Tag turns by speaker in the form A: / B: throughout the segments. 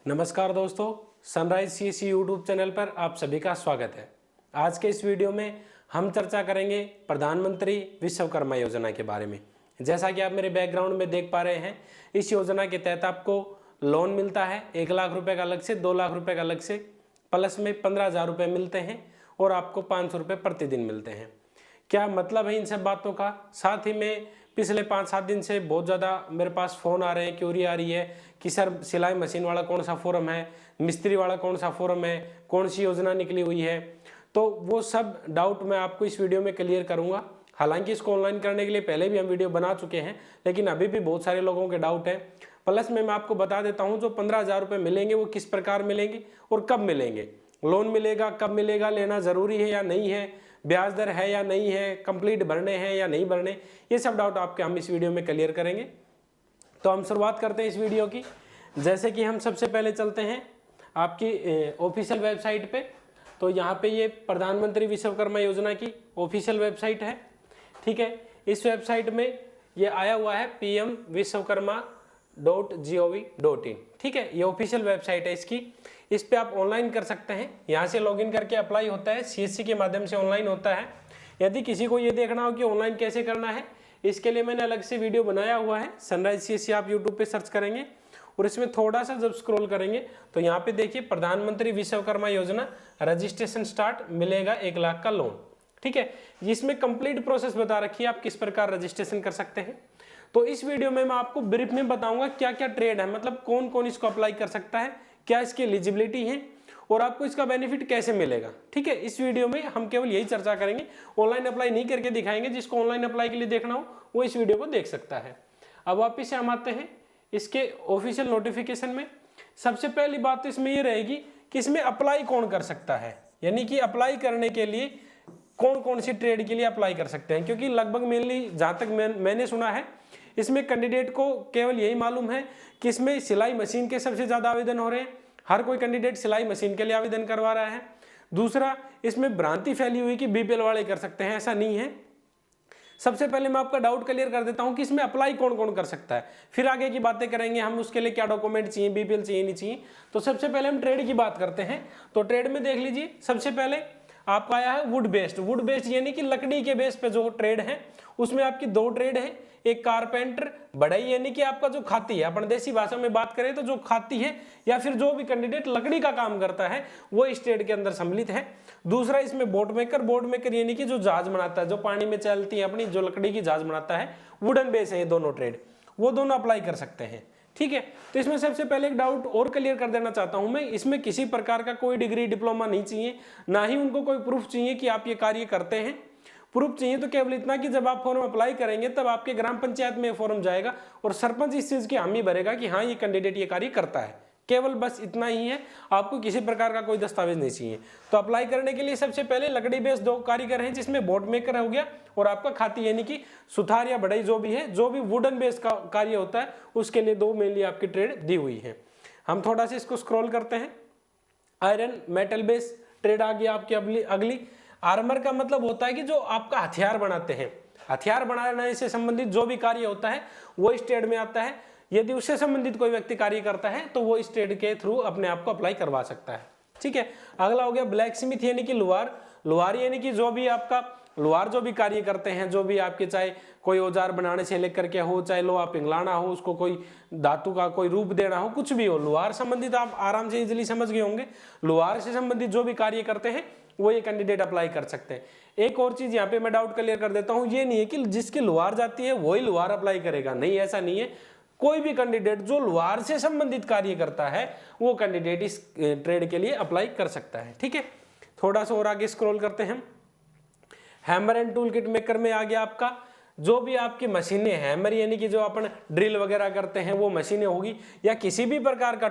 A: नमस्कार दोस्तों, sunrise CSC YouTube channel पर आप सभी का स्वागत है। आज के इस वीडियो में हम चर्चा करेंगे प्रधानमंत्री विश्वकर्मा योजना के बारे में। जैसा कि आप मेरे बैकग्राउंड में देख पा रहे हैं, इस योजना के तहत आपको लोन मिलता है 1 लाख रुपए का अलग से, 2 लाख रुपए का अलग से, प्लस में 15,000 रुपये मिलते हैं और आपको 500 रुपये प्रतिदिन मिलते हैं। क्या मतलब है इन सब बातों का? साथ ही में पिछले 5-7 दिन से बहुत ज़्यादा मेरे पास फ़ोन आ रहे हैं, क्यूरी आ रही है कि सर सिलाई मशीन वाला कौन सा फोरम है, मिस्त्री वाला कौन सा फोरम है, कौन सी योजना निकली हुई है। तो वो सब डाउट मैं आपको इस वीडियो में क्लियर करूँगा। हालांकि इसको ऑनलाइन करने के लिए पहले भी हम वीडियो बना चुके हैं, लेकिन अभी भी बहुत सारे लोगों के डाउट है। प्लस में मैं आपको बता देता हूँ जो 15,000 रुपये मिलेंगे वो किस प्रकार मिलेंगे और कब मिलेंगे। लोन मिलेगा, कब मिलेगा, लेना ज़रूरी है या नहीं है, ब्याज दर है या नहीं है, कंप्लीट भरने हैं या नहीं भरने, ये सब डाउट आपके हम इस वीडियो में क्लियर करेंगे। तो हम शुरुआत करते हैं इस वीडियो की। जैसे कि हम सबसे पहले चलते हैं आपकी ऑफिशियल वेबसाइट पे। तो यहाँ पे ये प्रधानमंत्री विश्वकर्मा योजना की ऑफिशियल वेबसाइट है, ठीक है। इस वेबसाइट में ये आया हुआ है pmvishwakarma.gov.in, ठीक है। ये ऑफिशियल वेबसाइट है इसकी। इस पे आप ऑनलाइन कर सकते हैं, यहाँ से लॉगिन करके अप्लाई होता है, सीएससी के माध्यम से ऑनलाइन होता है। यदि किसी को ये देखना हो कि ऑनलाइन कैसे करना है, इसके लिए मैंने अलग से वीडियो बनाया हुआ है। सनराइज सीएससी आप यूट्यूब पे सर्च करेंगे और इसमें थोड़ा सा जब स्क्रॉल करेंगे तो यहाँ पे देखिए प्रधानमंत्री विश्वकर्मा योजना रजिस्ट्रेशन स्टार्ट, मिलेगा 1 लाख का लोन, ठीक है। इसमें कंप्लीट प्रोसेस बता रखी है आप किस प्रकार रजिस्ट्रेशन कर सकते हैं। तो इस वीडियो में मैं आपको ब्रीफ में बताऊंगा क्या क्या ट्रेड है, मतलब कौन कौन इसको अप्लाई कर सकता है, क्या इसकी एलिजिबिलिटी है और आपको इसका बेनिफिट कैसे मिलेगा, ठीक है। इस वीडियो में हम केवल यही चर्चा करेंगे, ऑनलाइन अप्लाई नहीं करके दिखाएंगे। जिसको ऑनलाइन अप्लाई के लिए देखना हो वो इस वीडियो को देख सकता है। अब वापिस से हम आते हैं इसके ऑफिशियल नोटिफिकेशन में। सबसे पहली बात तो इसमें ये रहेगी कि इसमें अप्लाई कौन कर सकता है, यानी कि अप्लाई करने के लिए कौन कौन सी ट्रेड के लिए अप्लाई कर सकते हैं। क्योंकि लगभग मेनली जहाँ तक मैंने सुना है, इसमें कैंडिडेट को केवल यही मालूम है कि इसमें सिलाई मशीन के सबसे ज़्यादा आवेदन हो रहे हैं। हर कोई कैंडिडेट सिलाई मशीन के लिए आवेदन करवा रहा है। दूसरा, इसमें भ्रांति फैली हुई कि बीपीएल वाले कर सकते हैं, ऐसा नहीं है। सबसे पहले मैं आपका डाउट क्लियर कर देता हूं कि इसमें अप्लाई कौन कौन कर सकता है, फिर आगे की बातें करेंगे हम उसके लिए क्या डॉक्यूमेंट चाहिए, बीपीएल चाहिए नहीं चाहिए। तो सबसे पहले हम ट्रेड की बात करते हैं। तो ट्रेड में देख लीजिए, सबसे पहले आपका आया है वुड बेस्ड। वुड बेस्ड यानी कि लकड़ी के बेस पे जो ट्रेड है, उसमें आपकी 2 ट्रेड है। एक कारपेंटर बढ़ई, यानी कि आपका जो खाती है, अपन देसी भाषा में बात करें तो जो खाती है या फिर जो भी कैंडिडेट लकड़ी का काम करता है वो इस ट्रेड के अंदर सम्मिलित है। दूसरा इसमें बोट मेकर। बोट मेकर यानी कि जो जहाज बनाता है, जो पानी में चलती है अपनी, जो लकड़ी की जहाज बनाता है, वुडन बेस है ये दोनों ट्रेड, वो दोनों अप्लाई कर सकते हैं, ठीक है। तो इसमें सबसे पहले एक डाउट और क्लियर कर देना चाहता हूं मैं, इसमें किसी प्रकार का कोई डिग्री डिप्लोमा नहीं चाहिए, ना ही उनको कोई प्रूफ चाहिए कि आप ये कार्य करते हैं। प्रूफ चाहिए तो केवल इतना कि जब आप फॉर्म अप्लाई करेंगे तब आपके ग्राम पंचायत में फॉर्म जाएगा और सरपंच इस चीज की हामी भरेगा कि हाँ ये कैंडिडेट ये कार्य करता है। केवल बस इतना ही है, आपको किसी प्रकार का कोई दस्तावेज नहीं चाहिए। तो अप्लाई करने के लिए सबसे पहले लकड़ी बेस 2 कारीगर हैं, जिसमें बोट मेकर हो गया और आपका खाती यानी कि सुथार या बढ़ई जो भी है, जो भी वुडन बेस का कार्य होता है, उसके लिए 2 मेनली आपकी ट्रेड दी हुई है। हम थोड़ा सा इसको स्क्रॉल करते हैं। आयरन मेटल बेस ट्रेड आ गया आपकी अगली। आर्मर का मतलब होता है कि जो आपका हथियार बनाते हैं, हथियार बनाने से संबंधित जो भी कार्य होता है वो इस ट्रेड में आता है। यदि उससे संबंधित कोई व्यक्ति कार्य करता है तो वो इस ट्रेड के थ्रू अपने आप को अप्लाई करवा सकता है, ठीक है। अगला हो गया ब्लैक स्मिथ यानी कि लोहार। लोहार यानी कि जो भी आपका लोहार जो भी कार्य करते हैं, जो भी आपके चाहे कोई औजार बनाने से लेकर के हो, चाहे लोहा पिघलाना हो, उसको कोई धातु का कोई रूप देना हो, कुछ भी हो, लोहार संबंधित आप आराम से इजीली समझ गए होंगे। लोहार से संबंधित जो भी कार्य करते हैं वो ये कैंडिडेट अप्लाई कर सकते हैं। एक और चीज यहाँ पे मैं डाउट क्लियर कर देता हूँ, ये नहीं है कि जिसकी लोहार जाती है वही लोहार अप्लाई करेगा, नहीं, ऐसा नहीं है। कोई भी कैंडिडेट जो लोहार से संबंधित कार्य करता है वो कैंडिडेट इस ट्रेड के लिए अप्लाई कर सकता है, ठीक है। थोड़ा सा और आगे स्क्रॉल करते हैं। Hammer and tool kit maker में आ गया आपका जो भी आपकी मशीनें, हैमर यानी कि जो अपन ड्रिल वगैरह करते हैं वो मशीनें होगी, या किसी भी प्रकार का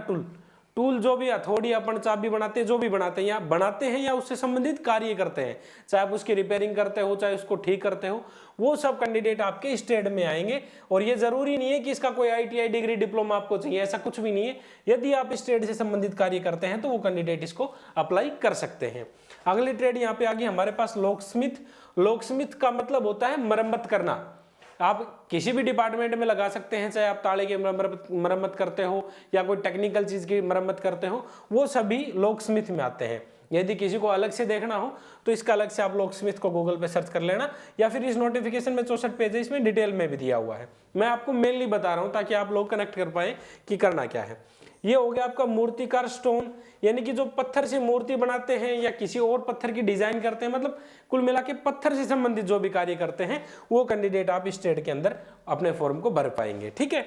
A: टूल जो भी हथौड़ी, अपन चाबी बनाते हैं, जो भी बनाते हैं या बनाते हैं या उससे संबंधित कार्य करते हैं, चाहे आप उसकी रिपेयरिंग करते हो, चाहे उसको ठीक करते हो, वो सब कैंडिडेट आपके इस ट्रेड में आएंगे। और ये जरूरी नहीं है कि इसका कोई ITI डिग्री डिप्लोमा आपको चाहिए, ऐसा कुछ भी नहीं है। यदि आप इस ट्रेड से संबंधित कार्य करते हैं तो वो कैंडिडेट इसको अप्लाई कर सकते हैं। अगली ट्रेड यहाँ पे आ गई हमारे पास लॉकस्मिथ। लॉकस्मिथ का मतलब होता है मरम्मत करना। आप किसी भी डिपार्टमेंट में लगा सकते हैं, चाहे आप ताले की मरम्मत करते हो या कोई टेक्निकल चीज की मरम्मत करते हो, वो सभी लॉक स्मिथ में आते हैं। यदि किसी को अलग से देखना हो तो इसका अलग से आप लॉक स्मिथ को गूगल पे सर्च कर लेना, या फिर इस नोटिफिकेशन में 64 पेज है, इसमें डिटेल में भी दिया हुआ है। मैं आपको मेनली बता रहा हूं ताकि आप लोग कनेक्ट कर पाए कि करना क्या है। ये हो गया आपका मूर्तिकार स्टोन, यानी कि जो पत्थर से मूर्ति बनाते हैं या किसी और पत्थर की डिजाइन करते हैं, मतलब कुल मिला के पत्थर से संबंधित जो भी कार्य करते हैं वो कैंडिडेट आप इस ट्रेड के अंदर अपने फॉर्म को भर पाएंगे। ठीक है,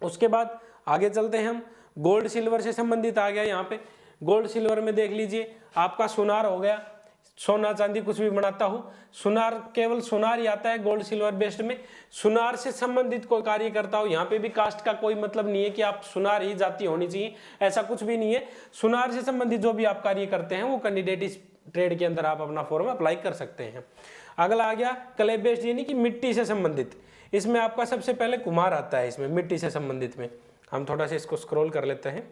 A: उसके बाद आगे चलते हैं हम। गोल्ड सिल्वर से संबंधित आ गया यहाँ पे। गोल्ड सिल्वर में देख लीजिए आपका सुनार हो गया, सोना चांदी कुछ भी बनाता हूं, सुनार केवल सुनार ही आता है गोल्ड सिल्वर बेस्ड में। सुनार से संबंधित कोई कार्य करता हो, यहाँ पे भी कास्ट का कोई मतलब नहीं है कि आप सुनार ही जाति होनी चाहिए, ऐसा कुछ भी नहीं है। सुनार से संबंधित जो भी आप कार्य करते हैं वो कैंडिडेट इस ट्रेड के अंदर आप अपना फॉर्म अप्लाई कर सकते हैं। अगला आ गया क्ले बेस्ड, यानी कि मिट्टी से संबंधित। इसमें आपका सबसे पहले कुम्हार आता है, इसमें मिट्टी से संबंधित में। हम थोड़ा सा इसको स्क्रॉल कर लेते हैं,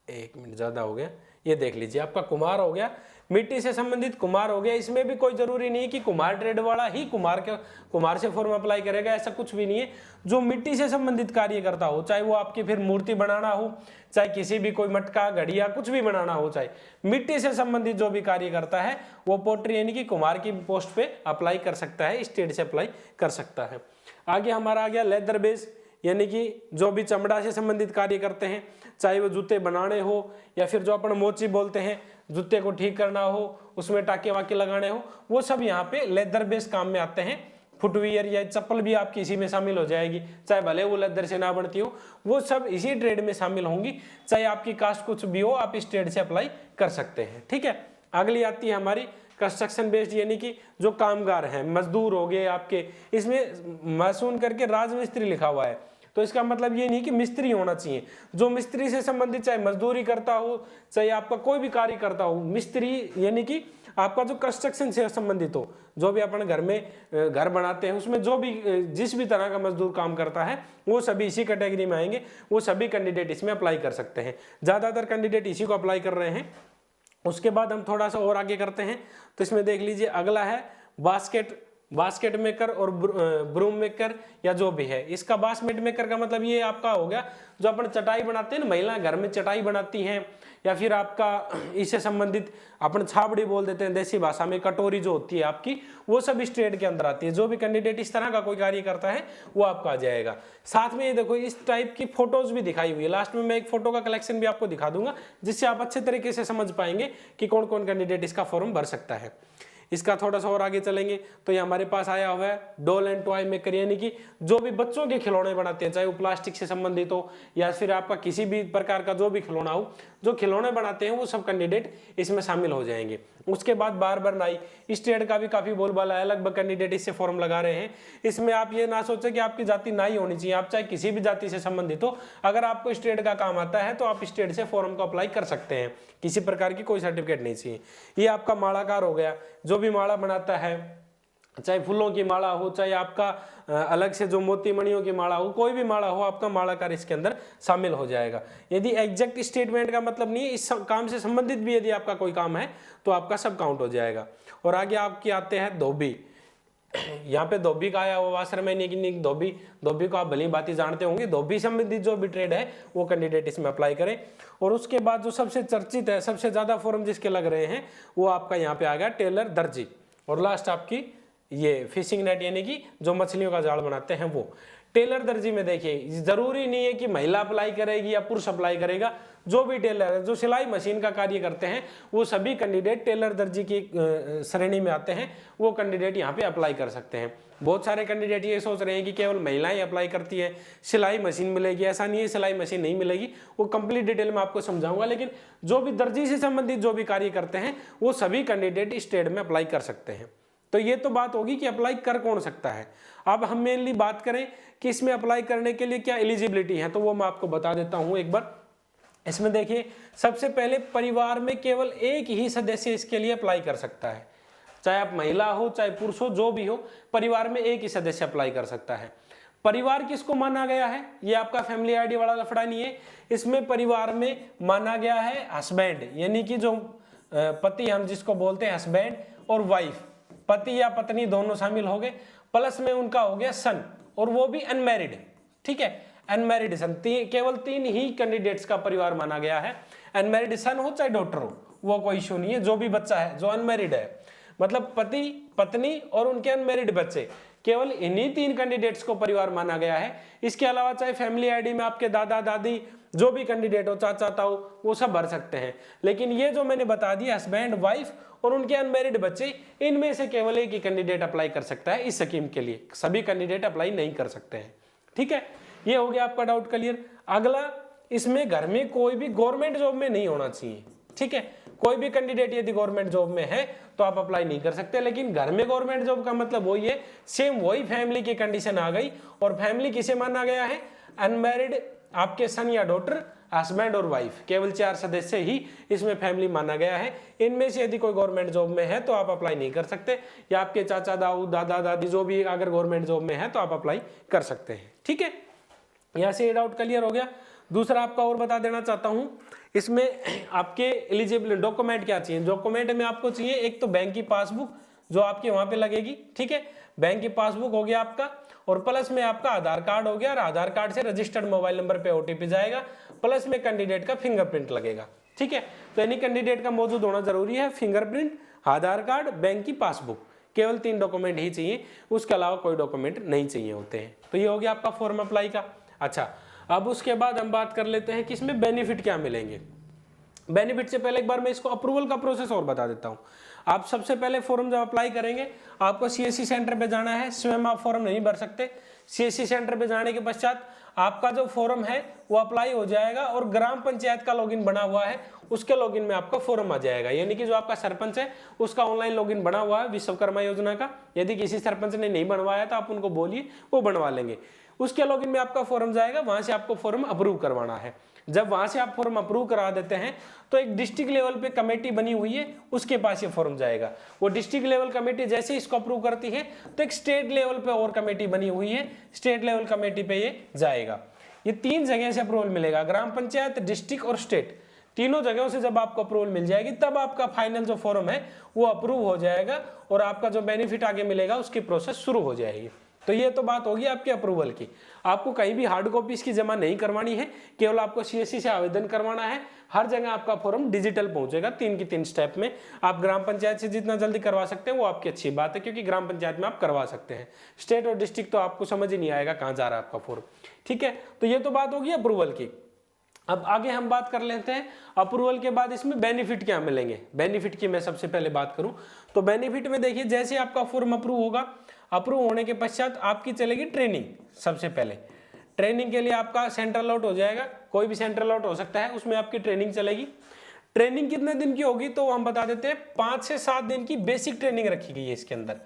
A: 1 मिनट ज्यादा हो गया। ये देख लीजिए आपका कुम्हार हो गया, मिट्टी से संबंधित कुम्हार हो गया। इसमें भी कोई जरूरी नहीं है कि कुम्हार ट्रेड वाला ही कुम्हार से फॉर्म अप्लाई करेगा, ऐसा कुछ भी नहीं है। जो मिट्टी से संबंधित कार्य करता हो, चाहे वो आपकी फिर मूर्ति बनाना हो, चाहे किसी भी कोई मटका घड़िया कुछ भी बनाना हो, चाहे मिट्टी से संबंधित जो भी कार्य करता है वो पोट्री यानी कि कुम्हार की पोस्ट पे अप्लाई कर सकता है, इस ट्रेड से अप्लाई कर सकता है। आगे हमारा आ गया लेदर बेस, यानी कि जो भी चमड़ा से संबंधित कार्य करते हैं, चाहे वो जूते बनाने हो या फिर जो अपन मोची बोलते हैं, जूते को ठीक करना हो, उसमें टाके वाके लगाने हो, वो सब यहाँ पे लेदर बेस काम में आते हैं। फुटवियर या चप्पल भी आपकी इसी में शामिल हो जाएगी, चाहे भले वो लेदर से ना बनती हो, वो सब इसी ट्रेड में शामिल होंगी। चाहे आपकी कास्ट कुछ भी हो, आप इस ट्रेड से अप्लाई कर सकते हैं। ठीक है, अगली आती है हमारी कंस्ट्रक्शन बेस्ड, यानी कि जो कामगार हैं, मजदूर हो गए आपके। इसमें मासून करके राजमिस्त्री लिखा हुआ है, तो इसका मतलब ये नहीं कि मिस्त्री होना चाहिए। जो मिस्त्री से संबंधित, चाहे मजदूरी करता हो, चाहे आपका कोई भी कार्य करता हो, मिस्त्री यानी कि आपका जो कंस्ट्रक्शन से संबंधित हो, जो भी अपन घर में घर बनाते हैं उसमें जो भी जिस भी तरह का मजदूर काम करता है वो सभी इसी कैटेगरी में आएंगे। वो सभी कैंडिडेट इसमें अप्लाई कर सकते हैं, ज्यादातर कैंडिडेट इसी को अप्लाई कर रहे हैं। उसके बाद हम थोड़ा सा और आगे करते हैं, तो इसमें देख लीजिए अगला है बास्केट मेकर और ब्रूम मेकर या जो भी है। इसका बास्केट मेकर का मतलब ये आपका हो गया जो अपन चटाई बनाते हैं ना, महिलाएं घर में चटाई बनाती हैं, या फिर आपका इससे संबंधित अपन छाबड़ी बोल देते हैं देसी भाषा में, कटोरी जो होती है आपकी, वो सब इस ट्रेड के अंदर आती है। जो भी कैंडिडेट इस तरह का कोई कार्य करता है वो आपका आ जाएगा। साथ में ये देखो इस टाइप की फोटोज भी दिखाई हुई है, लास्ट में मैं एक फोटो का कलेक्शन भी आपको दिखा दूंगा, जिससे आप अच्छे तरीके से समझ पाएंगे कि कौन कौन कैंडिडेट इसका फॉर्म भर सकता है। इसका थोड़ा सा और आगे चलेंगे तो ये हमारे पास आया हुआ है डॉल एंड टॉय मेकर, यानी कि जो भी बच्चों के खिलौने बनाते हैं, चाहे वो प्लास्टिक से संबंधित हो या फिर आपका किसी भी प्रकार का जो भी खिलौना हो, जो खिलौने बनाते हैं वो सब कैंडिडेट इसमें शामिल हो जाएंगे। उसके बाद बार्बर नाई, इस ट्रेड का भी काफी बोलबाला है, लगभग कैंडिडेट इससे फॉर्म लगा रहे हैं। इसमें आप ये ना सोचें कि आपकी जाति नाई होनी चाहिए, आप चाहे किसी भी जाति से संबंधित हो, अगर आपको इस ट्रेड का काम आता है तो आप इस ट्रेड से फॉर्म को अप्लाई कर सकते हैं, किसी प्रकार की कोई सर्टिफिकेट नहीं चाहिए। ये आपका मालाकार हो गया, जो भी माला बनाता है, चाहे फूलों की माला हो, चाहे आपका अलग से जो मोती मणियों की माला हो, कोई भी माला हो, आपका मालाकार इसके अंदर शामिल हो जाएगा। यदि एग्जैक्ट स्टेटमेंट का मतलब नहीं है, इस काम से संबंधित भी यदि आपका कोई काम है तो आपका सब काउंट हो जाएगा। और आगे आपके आते हैं धोबी। यहाँ पे धोबी का आया हुआ आश्रम है, नहीं धोबी को आप भली बात जानते होंगे। धोबी संबंधित जो भी ट्रेड है वो कैंडिडेट इसमें अप्लाई करें। और उसके बाद जो सबसे चर्चित है, सबसे ज्यादा फॉर्म जिसके लग रहे हैं, वो आपका यहाँ पे आ गया टेलर दर्जी। और लास्ट आपकी ये फिशिंग नेट, यानी कि जो मछलियों का जाल बनाते हैं वो। टेलर दर्जी में देखिए जरूरी नहीं है कि महिला अप्लाई करेगी या पुरुष अप्लाई करेगा, जो भी टेलर है, जो सिलाई मशीन का कार्य करते हैं, वो सभी कैंडिडेट टेलर दर्जी की श्रेणी में आते हैं, वो कैंडिडेट यहाँ पे अप्लाई कर सकते हैं। बहुत सारे कैंडिडेट ये सोच रहे हैं कि केवल महिलाएं अप्लाई करती है, सिलाई मशीन मिलेगी, ऐसा नहीं है, सिलाई मशीन नहीं मिलेगी, वो कंप्लीट डिटेल में आपको समझाऊंगा। लेकिन जो भी दर्जी से संबंधित जो भी कार्य करते हैं वो सभी कैंडिडेट इस ट्रेड में अप्लाई कर सकते हैं। तो ये तो बात होगी कि अप्लाई कर कौन सकता है। अब हम मेनली बात करें कि इसमें अप्लाई करने के लिए क्या एलिजिबिलिटी है, तो वो मैं आपको बता देता हूं एक बार। इसमें देखिए सबसे पहले परिवार में केवल एक ही सदस्य इसके लिए अप्लाई कर सकता है, चाहे आप महिला हो चाहे पुरुष हो, जो भी हो, परिवार में एक ही सदस्य अप्लाई कर सकता है। परिवार किसको माना गया है, ये आपका फैमिली आईडी वाला लफड़ा नहीं है। इसमें परिवार में माना गया है हस्बैंड, यानी कि जो पति हम जिसको बोलते हैं हस्बैंड, और वाइफ, पति या पत्नी दोनों शामिल हो गए। प्लस में उनका हो गया सन, और वो भी अनमैरिड, ठीक है, अनमैरिड सन। केवल 3 ही कैंडिडेट्स का परिवार माना गया है, अनमैरिड सन हो चाहे डॉटर हो, वो कोई इशू नहीं है। जो भी बच्चा है जो अनमैरिड है, मतलब पति पत्नी और उनके अनमैरिड बच्चे, केवल इन्हीं 3 कैंडिडेट्स को परिवार माना गया है। इसके अलावा चाहे फैमिली आईडी में आपके दादा दादी जो भी कैंडिडेट हो, चाचा ताऊ, वो सब भर सकते हैं। लेकिन ये जो मैंने बता दिया, हस्बैंड वाइफ और उनके अनमैरिड बच्चे, इनमें से केवल एक ही कैंडिडेट अप्लाई कर सकता है इस स्कीम के लिए, सभी कैंडिडेट अप्लाई नहीं कर सकते हैं, ठीक है। ये हो गया आपका डाउट क्लियर। अगला, इसमें घर में कोई भी गवर्नमेंट जॉब में नहीं होना चाहिए, ठीक है। कोई भी कैंडिडेट यदि गवर्नमेंट जॉब में है तो आप अप्लाई नहीं कर सकते। लेकिन घर में गवर्नमेंट जॉब का मतलब वही है, सेम वही फैमिली की कंडीशन आ गई। और फैमिली किसे माना गया है? अनमैरिड, आपके सन या डॉटर, हस्बैंड और वाइफ, केवल 4 सदस्य ही इसमें फैमिली माना गया है। इनमें से यदि कोई गवर्नमेंट जॉब में है तो आप अप्लाई नहीं कर सकते, या आपके चाचा दाऊ दादा दादी जो भी अगर गवर्नमेंट जॉब में है तो आप अप्लाई कर सकते हैं, ठीक है। यहाँ से ये डाउट क्लियर हो गया। दूसरा आपका और बता देना चाहता हूँ, इसमें आपके एलिजिबल डॉक्यूमेंट क्या चाहिए। डॉक्यूमेंट में आपको चाहिए एक तो बैंक की पासबुक जो आपके वहाँ पे लगेगी, ठीक है, बैंक की पासबुक हो गया आपका, और प्लस में आपका आधार कार्ड हो गया, और आधार कार्ड से रजिस्टर्ड मोबाइल नंबर पे ओटीपी जाएगा, प्लस में कैंडिडेट का फिंगरप्रिंट लगेगा, ठीक है। तो यानी कैंडिडेट का मौजूद होना जरूरी है, फिंगरप्रिंट, आधार कार्ड, बैंक की पासबुक, केवल 3 डॉक्यूमेंट ही चाहिए, उसके अलावा कोई डॉक्यूमेंट नहीं चाहिए होते हैं। तो ये हो गया आपका फॉर्म अप्लाई का। अच्छा, अब उसके बाद हम बात कर लेते हैं कि इसमें बेनिफिट क्या मिलेंगे। बेनिफिट से पहले एक बार मैं इसको अप्रूवल का प्रोसेस और बता देता हूँ। आप सबसे पहले फॉर्म जब अप्लाई करेंगे, आपको सीएससी सेंटर पे जाना है, स्वयं आप फॉर्म नहीं भर सकते। सीएससी सेंटर पे जाने के पश्चात आपका जो फॉर्म है वो अप्लाई हो जाएगा, और ग्राम पंचायत का लॉगिन बना हुआ है, उसके लॉगिन में आपका फॉर्म आ जाएगा। यानी कि जो आपका सरपंच है उसका ऑनलाइन लॉगिन बना हुआ है विश्वकर्मा योजना का। यदि किसी सरपंच ने नहीं बनवाया तो आप उनको बोलिए, वो बनवा लेंगे। उसके लॉगिन में आपका फॉर्म जाएगा, वहां से आपको फॉर्म अप्रूव करवाना है। जब वहां से आप फॉर्म अप्रूव करा देते हैं तो एक डिस्ट्रिक्ट लेवल पे कमेटी बनी हुई है, उसके पास ये फॉर्म जाएगा। वो डिस्ट्रिक्ट लेवल कमेटी जैसे इसको अप्रूव करती है तो एक स्टेट लेवल पे और कमेटी बनी हुई है, स्टेट लेवल कमेटी पे ये जाएगा। ये 3 जगह से अप्रूवल मिलेगा, ग्राम पंचायत, डिस्ट्रिक्ट और स्टेट। तीनों जगहों से जब आपको अप्रूवल मिल जाएगी तब आपका फाइनल जो फॉर्म है वो अप्रूव हो जाएगा, और आपका जो बेनिफिट आगे मिलेगा उसकी प्रोसेस शुरू हो जाएगी। तो ये तो बात होगी आपके अप्रूवल की। आपको कहीं भी हार्ड कॉपी इसकी जमा नहीं करवानी है, केवल आपको सीएससी से आवेदन करवाना है। हर जगह आपका फॉर्म डिजिटल पहुंचेगा, 3 की 3 स्टेप में। आप ग्राम पंचायत से जितना जल्दी करवा सकते हैं वो आपकी अच्छी बात है, क्योंकि ग्राम पंचायत में आप करवा सकते हैं। स्टेट और डिस्ट्रिक्ट तो आपको समझ ही नहीं आएगा कहाँ जा रहा है आपका फॉर्म, ठीक है। तो ये तो बात होगी अप्रूवल की। अब आगे हम बात कर लेते हैं अप्रूवल के बाद इसमें बेनिफिट क्या मिलेंगे। बेनिफिट की मैं सबसे पहले बात करूं तो बेनिफिट में देखिए, जैसे आपका फॉर्म अप्रूव होगा, अप्रूव होने के पश्चात आपकी चलेगी ट्रेनिंग। सबसे पहले ट्रेनिंग के लिए आपका सेंट्रल लॉट हो जाएगा, कोई भी सेंट्रल लॉट हो सकता है, उसमें आपकी ट्रेनिंग चलेगी। ट्रेनिंग कितने दिन की होगी तो हम बता देते हैं, 5 से 7 दिन की बेसिक ट्रेनिंग रखी गई है इसके अंदर।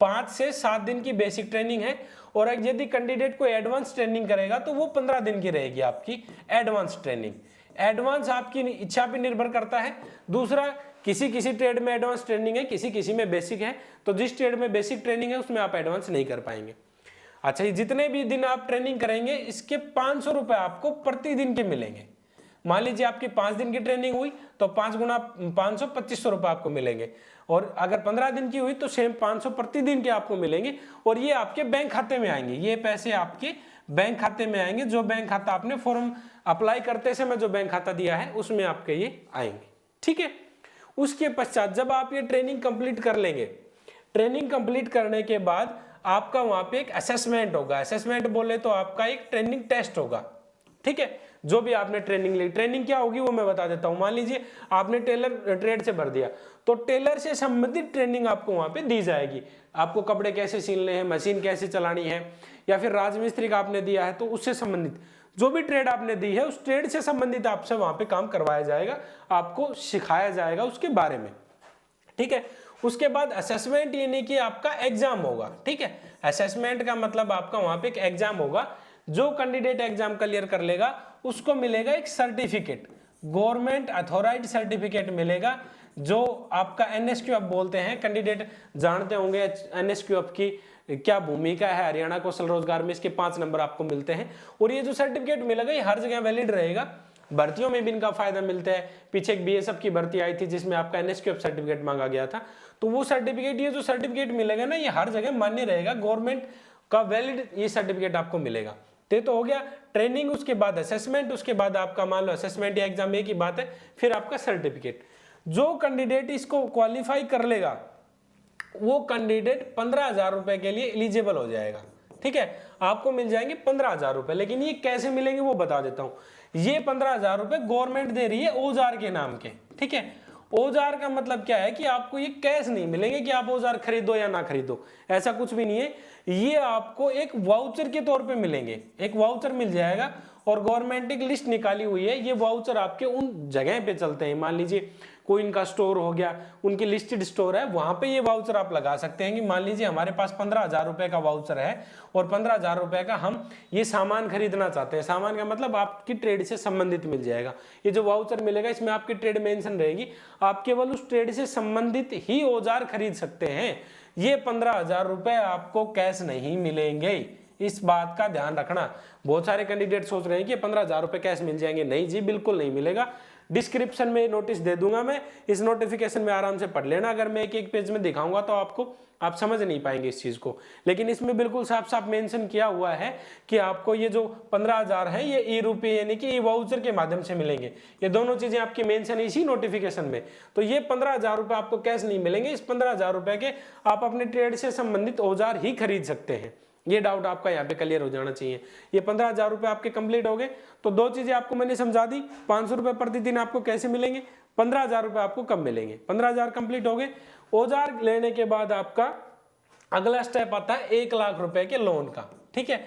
A: 5 से 7 दिन की बेसिक ट्रेनिंग है, और यदि कैंडिडेट को एडवांस ट्रेनिंग करेगा तो वो 15 दिन की रहेगी आपकी एडवांस ट्रेनिंग। एडवांस आपकी इच्छा पर निर्भर करता है। दूसरा, किसी किसी ट्रेड में एडवांस ट्रेनिंग है, किसी किसी में बेसिक है, तो जिस ट्रेड में बेसिक ट्रेनिंग है उसमें आप एडवांस नहीं कर पाएंगे। अच्छा, ये जितने भी दिन आप ट्रेनिंग करेंगे इसके 500 रुपए आपको प्रतिदिन के मिलेंगे। मान लीजिए आपकी 5 दिन की ट्रेनिंग हुई तो 5 गुना 500, 2500 रुपए आपको मिलेंगे, और अगर 15 दिन की हुई तो सेम 500 प्रतिदिन के आपको मिलेंगे, और ये आपके बैंक खाते में आएंगे। ये पैसे आपके बैंक खाते में आएंगे, जो बैंक खाता आपने फॉर्म अप्लाई करते समय जो बैंक खाता दिया है उसमें आपके ये आएंगे, ठीक है। उसके पश्चात जब आप ये ट्रेनिंग कंप्लीट कर लेंगे, ट्रेनिंग कंप्लीट करने के बाद आपका वहां पे एक असेसमेंट होगा। असेसमेंट बोले तो आपका एक ट्रेनिंग टेस्ट होगा, ठीक है। जो भी आपने ट्रेनिंग ली, ट्रेनिंग क्या होगी वो मैं बता देता हूं। मान लीजिए आपने टेलर ट्रेड से भर दिया, तो टेलर से संबंधित ट्रेनिंग आपको वहां पे दी जाएगी। आपको कपड़े कैसे सिलने हैं, मशीन कैसे चलानी है, या फिर राजमिस्त्री का आपने दिया है तो उससे संबंधित जो भी ट्रेड आपने दी है उस ट्रेड से संबंधित आपसे वहां पे काम करवाया जाएगा, आपको सिखाया जाएगा उसके बारे में, ठीक है। उसके बाद असेसमेंट यानी कि आपका एग्जाम होगा, ठीक है। असेसमेंट का मतलब आपका वहां पे एक एग्जाम होगा। जो कैंडिडेट एग्जाम क्लियर कर लेगा उसको मिलेगा एक सर्टिफिकेट, गवर्नमेंट अथॉराइज्ड सर्टिफिकेट मिलेगा, जो आपका एनएसक्यूएफ बोलते हैं। कैंडिडेट जानते होंगे एनएसक्यूएफ की क्या भूमिका है हरियाणा कौशल रोजगार में, इसके 5 नंबर आपको मिलते हैं। और ये जो सर्टिफिकेट मिलेगा ये हर जगह वैलिड रहेगा। भर्तियों में भी इनका फायदा मिलता है। पीछे एक बीएसएफ की भर्ती आई थी जिसमें आपका एनएसक्यूएफ सर्टिफिकेट मांगा गया था, तो वो सर्टिफिकेट, ये जो सर्टिफिकेट मिलेगा ना, ये हर जगह मान्य रहेगा, गवर्नमेंट का वैलिड ये सर्टिफिकेट आपको मिलेगा। तो हो गया ट्रेनिंग, उसके बाद असेसमेंट, उसके बाद आपका मान लो असेसमेंट या एग्जाम एक ही बात है, फिर आपका सर्टिफिकेट। जो कैंडिडेट इसको क्वालिफाई कर लेगा वो कैंडिडेट 15,000 रुपए के लिए एलिजिबल हो जाएगा। ठीक है, आपको मिल जाएंगे 15,000 रुपए। लेकिन ये कैसे मिलेंगे वो बता देता हूं। ये 15,000 रुपए गवर्नमेंट दे रही है औजार के नाम के। ठीक है, औजार का मतलब क्या है कि आपको ये कैश नहीं मिलेंगे कि आप औजार खरीदो या ना खरीदो, ऐसा कुछ भी नहीं है। ये आपको एक वाउचर के तौर पे मिलेंगे, एक वाउचर मिल जाएगा और गवर्नमेंट एक लिस्ट निकाली हुई है। ये वाउचर आपके उन जगह पे चलते हैं, मान लीजिए कोई इनका स्टोर हो गया, उनकी लिस्टेड स्टोर है, वहां पे ये वाउचर आप लगा सकते हैं कि मान लीजिए हमारे पास 15,000 रुपए का वाउचर है और 15,000 रुपए का हम ये सामान खरीदना चाहते हैं। सामान का मतलब आपकी ट्रेड से संबंधित मिल जाएगा। ये जो वाउचर मिलेगा इसमें आपकी ट्रेड मेंशन रहेगी, आप केवल उस ट्रेड से संबंधित ही औजार खरीद सकते हैं। ये 15,000 रुपए आपको कैश नहीं मिलेंगे, इस बात का ध्यान रखना। बहुत सारे कैंडिडेट सोच रहे हैं कि 15,000 रुपए कैश मिल जाएंगे, नहीं जी, बिल्कुल नहीं मिलेगा। डिस्क्रिप्शन में नोटिस दे दूंगा मैं, इस नोटिफिकेशन में आराम से पढ़ लेना। अगर मैं एक एक पेज में दिखाऊंगा तो आपको आप समझ नहीं पाएंगे इस चीज को, लेकिन इसमें बिल्कुल साफ साफ मेंशन किया हुआ है कि आपको ये जो 15,000 है ये ई रुपये यानी कि ई वाउचर के माध्यम से मिलेंगे। ये दोनों चीजें आपकी मेंशन है इसी नोटिफिकेशन में। तो ये 15,000 रुपए आपको कैश नहीं मिलेंगे, इस 15,000 रुपए के आप अपने ट्रेड से संबंधित औजार ही खरीद सकते हैं। ये डाउट आपका यहाँ पे क्लियर हो जाना चाहिए। ये 15,000 रुपए आपके कंप्लीट हो गए, तो दो चीजें आपको मैंने समझा दी। 500 रुपए प्रतिदिन आपको कैसे मिलेंगे, 15,000 रुपए आपको कब मिलेंगे। 15,000 कंप्लीट हो गए। औजार लेने के बाद आपका अगला स्टेप आता है 1 लाख रुपए के लोन का। ठीक है,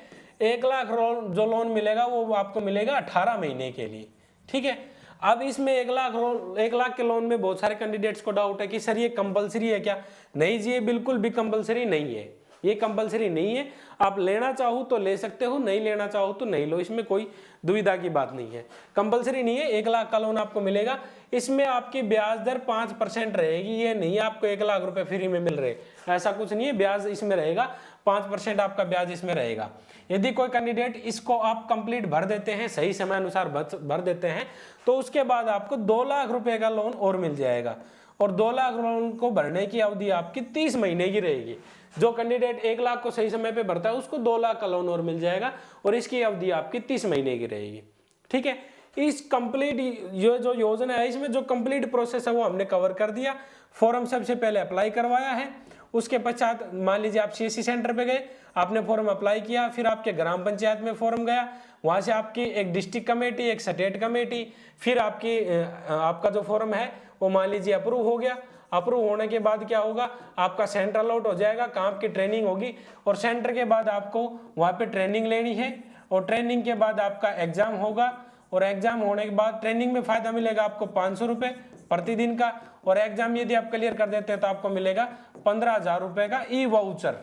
A: 1 लाख जो लोन मिलेगा वो आपको मिलेगा 18 महीने के लिए। ठीक है, अब इसमें 1 लाख के लोन में बहुत सारे कैंडिडेट्स को डाउट है कि सर ये कंपलसरी है क्या। नहीं जी, ये बिल्कुल भी कंपलसरी नहीं है, ये कंपलसरी नहीं है। आप लेना चाहो तो ले सकते हो, नहीं लेना चाहो तो नहीं लो, इसमें कोई दुविधा की बात नहीं है। कंपलसरी नहीं है। 1 लाख का लोन आपको मिलेगा, इसमें आपकी ब्याज दर 5% रहेगी। ये नहीं आपको 1 लाख रुपए फ्री में मिल रहे, ऐसा कुछ नहीं है। ब्याज इसमें रहेगा 5% आपका ब्याज इसमें रहेगा। यदि कोई कैंडिडेट इसको आप कंप्लीट भर देते हैं, सही समय अनुसार भर देते हैं, तो उसके बाद आपको 2 लाख रुपए का लोन और मिल जाएगा। और 2 लाख लोन को भरने की अवधि आपकी 30 महीने की रहेगी। जो कैंडिडेट 1 लाख को सही समय पे भरता है उसको 2 लाख का लोन और मिल जाएगा और इसकी अवधि आपकी 30 महीने की रहेगी। ठीक है, इस कंप्लीट ये जो योजना है इसमें जो कंप्लीट प्रोसेस है वो हमने कवर कर दिया। फॉर्म सबसे पहले अप्लाई करवाया है, उसके पश्चात मान लीजिए आप सीएससी सेंटर पे गए, आपने फॉर्म अप्लाई किया, फिर आपके ग्राम पंचायत में फॉर्म गया, वहां से आपकी एक डिस्ट्रिक्ट कमेटी, एक स्टेट कमेटी, फिर आपका जो फॉर्म है वो मान लीजिए अप्रूव हो गया। अप्रूव होने के बाद क्या होगा, आपका सेंटर अलॉट हो जाएगा, काम की ट्रेनिंग होगी और सेंटर के बाद आपको वहाँ पे ट्रेनिंग लेनी है और ट्रेनिंग के बाद आपका एग्जाम होगा और एग्जाम होने के बाद ट्रेनिंग में फायदा मिलेगा आपको 500 रुपये प्रतिदिन का और एग्जाम यदि आप क्लियर कर देते हैं तो आपको मिलेगा 15,000 रुपये का ई वाउचर।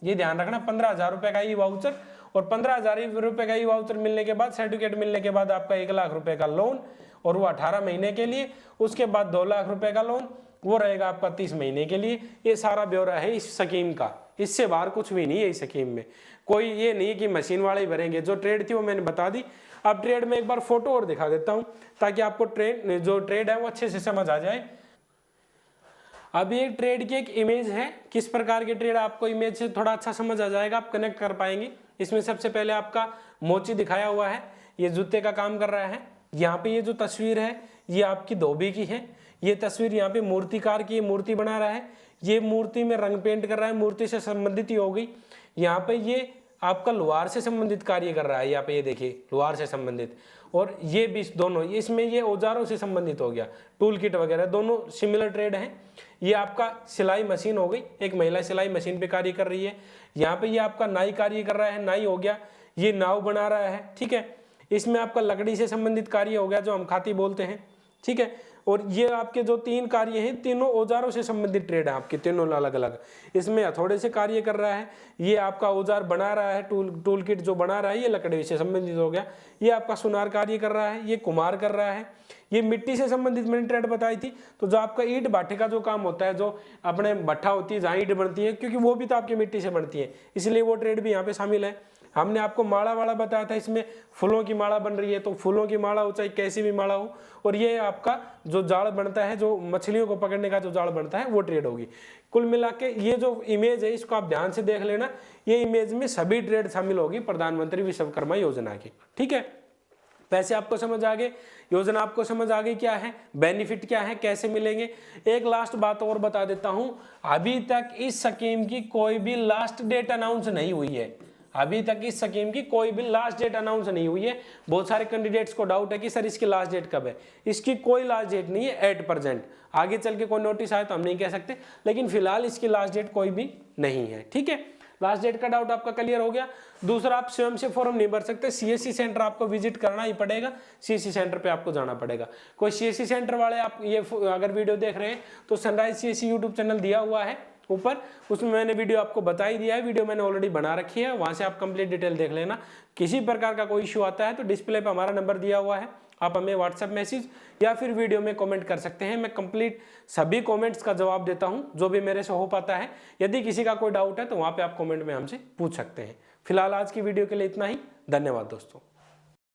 A: ये ध्यान रखना, 15,000 रुपये का ई वाउचर और 15,000 रुपये का ई वाउचर मिलने के बाद, सर्टिफिकेट मिलने के बाद आपका 1 लाख रुपये का लोन और वो 18 महीने के लिए, उसके बाद 2 लाख रुपये का लोन वो रहेगा आपका 30 महीने के लिए। ये सारा ब्यौरा है इस स्कीम का, इससे बाहर कुछ भी नहीं है इस स्कीम में। कोई ये नहीं कि मशीन वाले ही भरेंगे। जो ट्रेड थी वो मैंने बता दी। अब ट्रेड में एक बार फोटो और दिखा देता हूं ताकि आपको जो ट्रेड है वो अच्छे से समझ आ जाए। अब ये ट्रेड की एक इमेज है, किस प्रकार की ट्रेड, आपको इमेज से थोड़ा अच्छा समझ आ जाएगा, आप कनेक्ट कर पाएंगे। इसमें सबसे पहले आपका मोची दिखाया हुआ है, ये जूते का काम कर रहा है। यहाँ पे ये जो तस्वीर है ये आपकी धोबी की है। ये तस्वीर यहाँ पे मूर्तिकार की मूर्ति बना रहा है, ये मूर्ति में रंग पेंट कर रहा है, मूर्ति से संबंधित ही हो गई। यहाँ पे ये आपका लोहार से संबंधित कार्य कर रहा है, यहाँ पे ये देखिए लोहार से संबंधित, और ये भी दोनों इसमें ये औजारों से संबंधित हो गया, टूल किट वगैरह दोनों सिमिलर ट्रेड है। ये आपका सिलाई मशीन हो गई, एक महिला सिलाई मशीन पे कार्य कर रही है। यहाँ पे ये आपका नाई कार्य कर रहा है, नाई हो गया। ये नाव बना रहा है, ठीक है। इसमें आपका लकड़ी से संबंधित कार्य हो गया जो हम खाती बोलते हैं, ठीक है। और ये आपके जो 3 कार्य हैं तीनों औजारों से संबंधित ट्रेड है आपके, तीनों अलग अलग। इसमें हथौड़े से कार्य कर रहा है, ये आपका औजार बना रहा है, टूल किट जो बना रहा है ये लकड़ी से संबंधित हो गया। ये आपका सुनार कार्य कर रहा है, ये कुम्हार कर रहा है। ये मिट्टी से संबंधित मैंने ट्रेड बताई थी। तो जो आपका ईंट भाटे का जो काम होता है, जो अपने भट्ठा होती है जहाँ ईंट बनती है, क्योंकि वो भी तो आपकी मिट्टी से बनती है, इसलिए वो ट्रेड भी यहाँ पे शामिल है। हमने आपको माला वाला बताया था, इसमें फूलों की माला बन रही है, तो फूलों की माला हो चाहे कैसी भी माला हो, और ये आपका जो जाल बनता है, जो मछलियों को पकड़ने का जो जाल बनता है, वो ट्रेड होगी। कुल मिला के ये जो इमेज है इसको आप ध्यान से देख लेना, ये इमेज में सभी ट्रेड शामिल होगी प्रधानमंत्री विश्वकर्मा योजना की। ठीक है, पैसे आपको समझ आ गए, योजना आपको समझ आ गई क्या है, बेनिफिट क्या है, कैसे मिलेंगे। एक लास्ट बात और बता देता हूं, अभी तक इस स्कीम की कोई भी लास्ट डेट अनाउंस नहीं हुई है। अभी तक इस स्कीम की कोई भी लास्ट डेट अनाउंस नहीं हुई है। बहुत सारे कैंडिडेट्स को डाउट है कि सर इसकी लास्ट डेट कब है। इसकी कोई लास्ट डेट नहीं है एट प्रेजेंट। आगे चल के कोई नोटिस आए तो हम नहीं कह सकते, लेकिन फिलहाल इसकी लास्ट डेट कोई भी नहीं है। ठीक है, लास्ट डेट का डाउट आपका क्लियर हो गया। दूसरा, आप स्वयं से फॉर्म नहीं भर सकते, सीएससी सेंटर आपको विजिट करना ही पड़ेगा, सीएससी सेंटर पे आपको जाना पड़ेगा। कोई सीएससी सेंटर वाले आप ये अगर वीडियो देख रहे हैं तो सनराइज सीएससी यूट्यूब चैनल दिया हुआ है ऊपर, उसमें मैंने वीडियो आपको बता ही दिया है, वीडियो मैंने ऑलरेडी बना रखी है, वहां से आप कंप्लीट डिटेल देख लेना। किसी प्रकार का कोई इश्यू आता है तो डिस्प्ले पे हमारा नंबर दिया हुआ है, आप हमें व्हाट्सएप मैसेज या फिर वीडियो में कमेंट कर सकते हैं। मैं कंप्लीट सभी कमेंट्स का जवाब देता हूं जो भी मेरे से हो पाता है। यदि किसी का कोई डाउट है तो वहां पे आप कमेंट में हमसे पूछ सकते हैं। फिलहाल आज की वीडियो के लिए इतना ही, धन्यवाद दोस्तों।